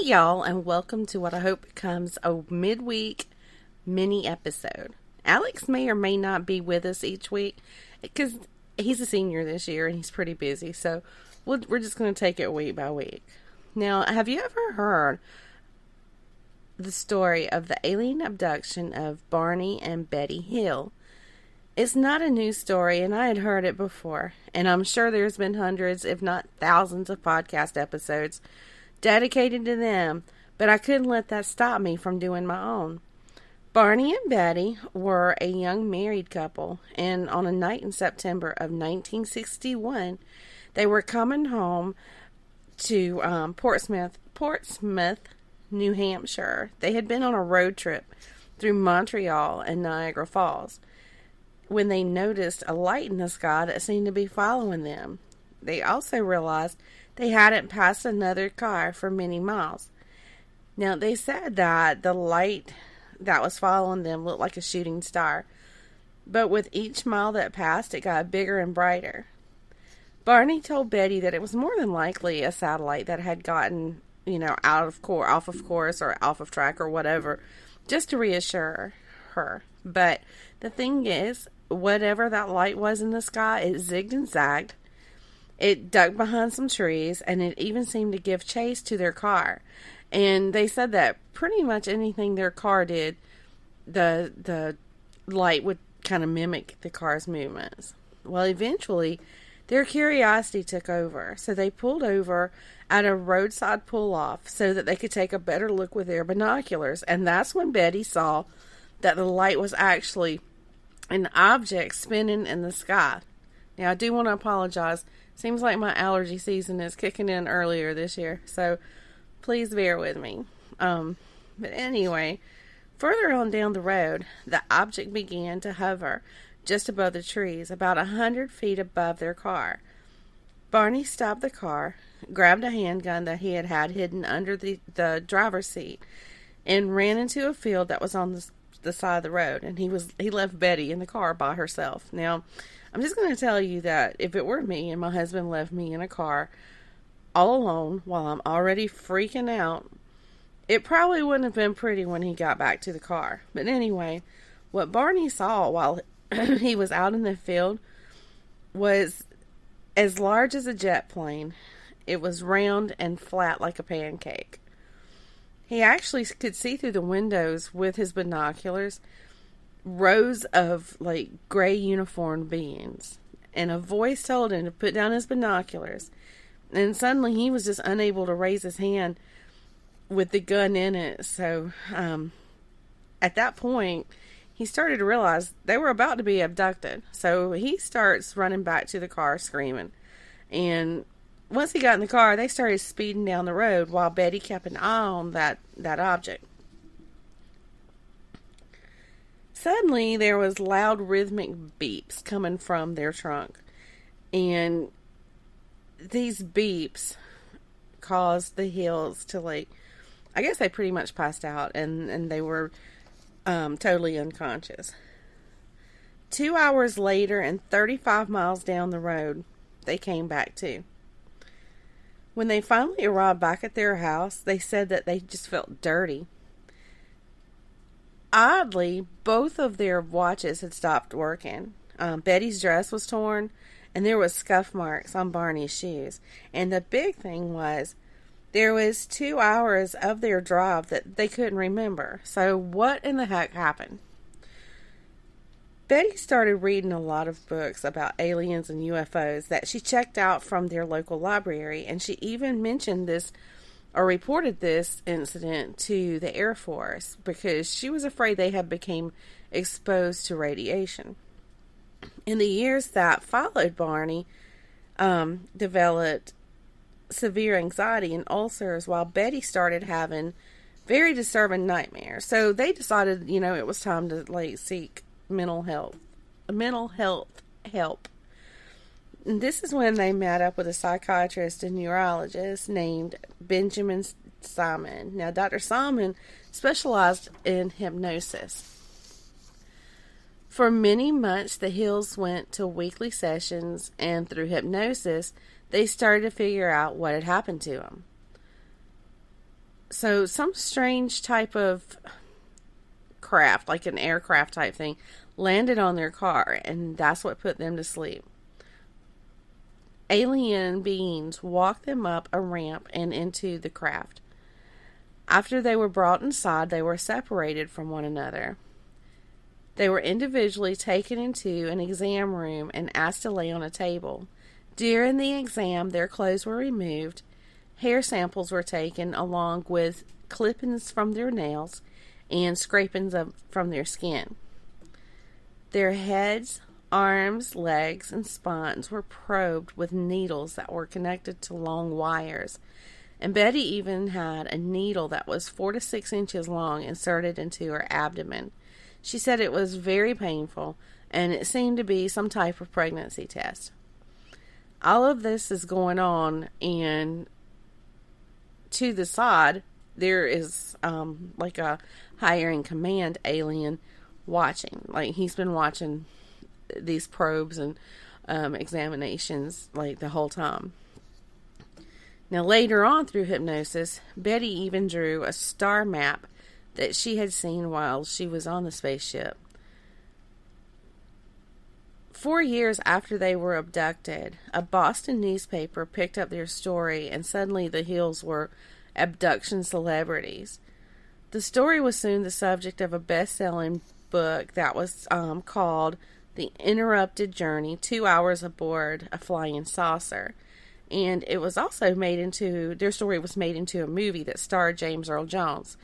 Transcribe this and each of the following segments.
y'all, and welcome to what I hope becomes a midweek mini episode. Alex may or may not be with us each week because he's a senior this year and he's pretty busy, so we're just going to take it week by week. Now, have you ever heard the story of the alien abduction of Barney and Betty Hill? It's not a new story, and I had heard it before, and I'm sure there's been hundreds, if not thousands, of podcast episodes dedicated to them, but I couldn't let that stop me from doing my own. Barney and Betty were a young married couple, and on a night in September of 1961, they were coming home to Portsmouth, New Hampshire. They had been on a road trip through Montreal and Niagara Falls when they noticed a light in the sky that seemed to be following them. They also realized they hadn't passed another car for many miles. Now, they said that the light that was following them looked like a shooting star, but with each mile that passed, it got bigger and brighter. Barney told Betty that it was more than likely a satellite that had gotten, off of course, or off of track or whatever, just to reassure her. But the thing is, whatever that light was in the sky, it zigged and zagged. It ducked behind some trees, and it even seemed to give chase to their car. And they said that pretty much anything their car did, the light would kind of mimic the car's movements. Well, eventually, their curiosity took over, so they pulled over at a roadside pull-off so that they could take a better look with their binoculars. And that's when Betty saw that the light was actually an object spinning in the sky. Now, I do want to apologize. Seems like my allergy season is kicking in earlier this year, so please bear with me. But anyway, further on down the road, the object began to hover just above the trees, about 100 feet above their car. Barney stopped the car, grabbed a handgun that he had hidden under the driver's seat, and ran into a field that was on the side of the road, and he left Betty in the car by herself. Now, I'm just going to tell you that if it were me and my husband left me in a car all alone while I'm already freaking out, it probably wouldn't have been pretty when he got back to the car. But anyway, what Barney saw while he was out in the field was as large as a jet plane. It was round and flat like a pancake. He actually could see through the windows with his binoculars rows of gray uniformed beings, and a voice told him to put down his binoculars, and suddenly he was just unable to raise his hand with the gun in it. So at that point he started to realize they were about to be abducted, so he starts running back to the car screaming. And once he got in the car, they started speeding down the road while Betty kept an eye on that object. Suddenly, there was loud rhythmic beeps coming from their trunk. And these beeps caused the Hills to, I guess they pretty much passed out, and they were totally unconscious. 2 hours later, and 35 miles down the road, they came back to. When they finally arrived back at their house, they said that they just felt dirty. Oddly, both of their watches had stopped working. Betty's dress was torn, and there was scuff marks on Barney's shoes. And the big thing was, there was 2 hours of their drive that they couldn't remember. So what in the heck happened? Betty started reading a lot of books about aliens and UFOs that she checked out from their local library, and she even mentioned this or reported this incident to the Air Force because she was afraid they had become exposed to radiation. In the years that followed, Barney developed severe anxiety and ulcers, while Betty started having very disturbing nightmares. So they decided, it was time to seek mental health help. And this is when they met up with a psychiatrist and neurologist named Benjamin Simon. Now, Dr. Simon specialized in hypnosis. For many months, the Hills went to weekly sessions, and through hypnosis, they started to figure out what had happened to them. So some strange type of craft, like an aircraft type thing, landed on their car, and that's what put them to sleep. Alien beings walked them up a ramp and into the craft. After they were brought inside, they were separated from one another. They were individually taken into an exam room and asked to lay on a table. During the exam, their clothes were removed, hair samples were taken along with clippings from their nails and scrapings from their skin. Their heads, arms, legs, and spines were probed with needles that were connected to long wires. And Betty even had a needle that was 4 to 6 inches long inserted into her abdomen. She said it was very painful, and it seemed to be some type of pregnancy test. All of this is going on, and to the side, there is like a higher in command alien watching. Like, he's been watching these probes and examinations like the whole time. Now, later on through hypnosis, Betty even drew a star map that she had seen while she was on the spaceship. 4 years after they were abducted, a Boston newspaper picked up their story, and suddenly the heels were abduction celebrities. The story was soon the subject of a best-selling book that was called The Interrupted Journey, 2 Hours Aboard a Flying Saucer. And it was also their story was made into a movie that starred James Earl Jones.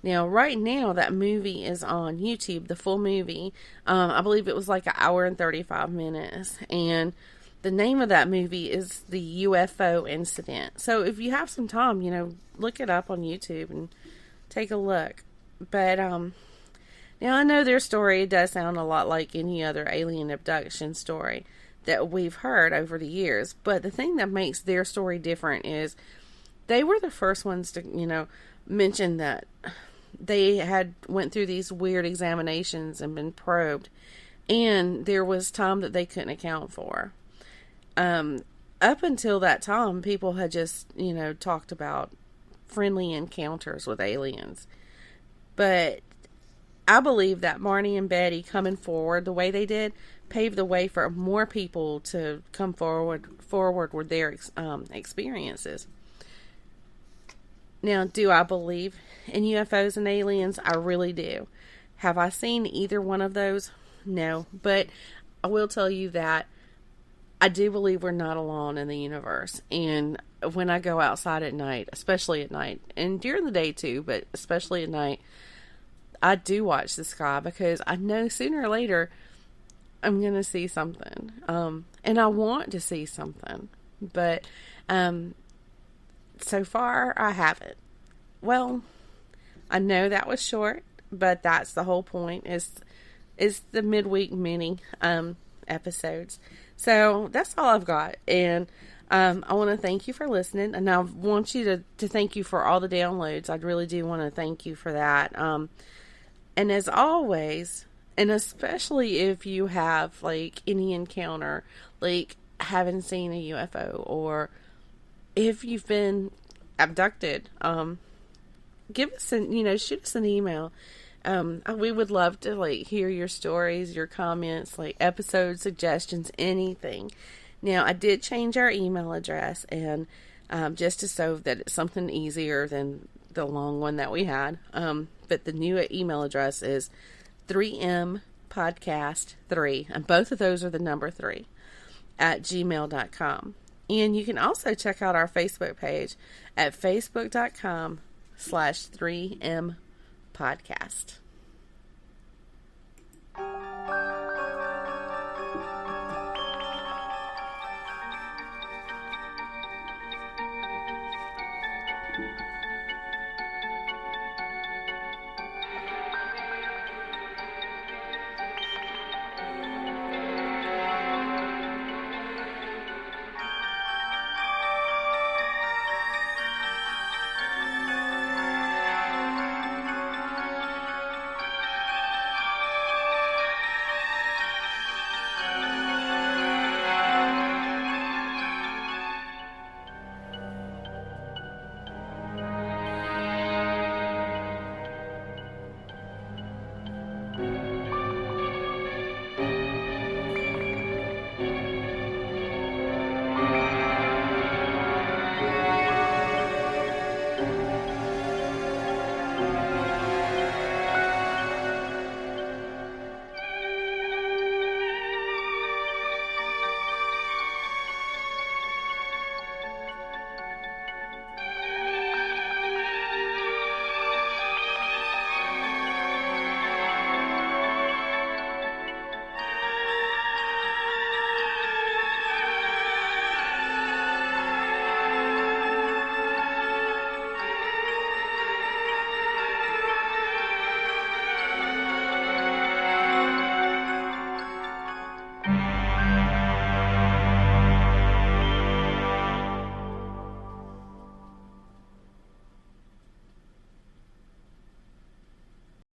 Now, right now, that movie is on YouTube, the full movie. I believe it was like 1 hour and 35 minutes. And the name of that movie is The UFO Incident. So if you have some time, look it up on YouTube and take a look. But, now I know their story does sound a lot like any other alien abduction story that we've heard over the years. But the thing that makes their story different is they were the first ones to, mention that they had went through these weird examinations and been probed, and there was time that they couldn't account for. Up until that time, people had just, talked about friendly encounters with aliens. But I believe that Barney and Betty coming forward the way they did paved the way for more people to come forward with their experiences. Now, do I believe in UFOs and aliens? I really do. Have I seen either one of those? No. But I will tell you that I do believe we're not alone in the universe. And when I go outside at night, especially at night, and during the day too, but especially at night, I do watch the sky because I know sooner or later I'm going to see something. And I want to see something. But so far, I haven't. Well, I know that was short, but that's the whole point, is the midweek mini episodes. So that's all I've got. And I want to thank you for listening. And I want you to thank you for all the downloads. I really do want to thank you for that. And as always, and especially if you have like any encounter, like haven't seen a UFO, or if you've been abducted, give us shoot us an email. We would love to hear your stories, your comments, episode suggestions, anything. Now, I did change our email address, and just so that it's something easier than the long one that we had. But the new email address is 3mpodcast3, and both of those are the number 3 at gmail.com. And you can also check out our Facebook page at facebook.com/3mpodcast.